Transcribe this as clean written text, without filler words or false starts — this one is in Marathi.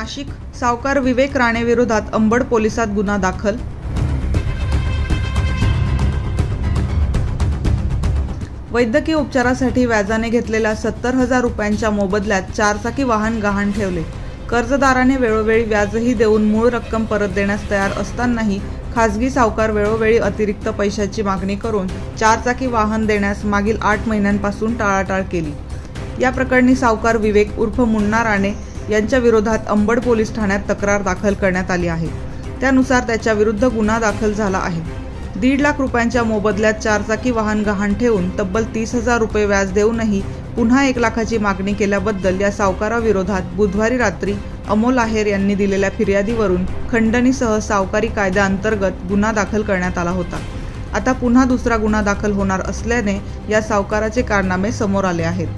नाशिक सावकार विवेक राणे विरोधात अंबड पोलिसात गुन्हा दाखल। वैद्यकीय उपचारासाठी व्याजाने घेतलेल्या 70,000 रुपयांच्या मोबदल्यात चारचाकी वाहन गहाण ठेवले। कर्जदाराने वेळोवेळी व्याजही देऊन मूळ रक्कम परत देण्यास तयार असतानाही खासगी सावकार वेळोवेळी अतिरिक्त पैशाची मागणी करून चारचाकी वाहन देण्यास मागील 8 महिन्यांपासून टाळाटाळ केली। या प्रकरणी सावकार विवेक उर्फ मुन्ना राणे यांच्या विरोधात अंबड पोलीस ठाण्यात तक्रार दाखल करण्यात आली आहे। त्यानुसार त्याच्या विरुद्ध गुन्हा दाखल झाला आहे। 1.5 लाख रुपयांच्या मोबदल्यात चारचाकी वाहन गहाण ठेवून तब्बल 30,000 रुपये व्याज देऊनही पुन्हा 1 लाखाची मागणी केल्याबद्दल या सावकाराविरोधात बुधवारी रात्री अमोल आहेर यांनी दिलेल्या फिर्यादीवरून खंडणीसह सावकारी कायद्याअंतर्गत गुन्हा दाखल करण्यात आला होता। आता पुन्हा दुसरा गुन्हा दाखल होणार असल्याने या सावकाराचे कारनामे समोर आले आहेत।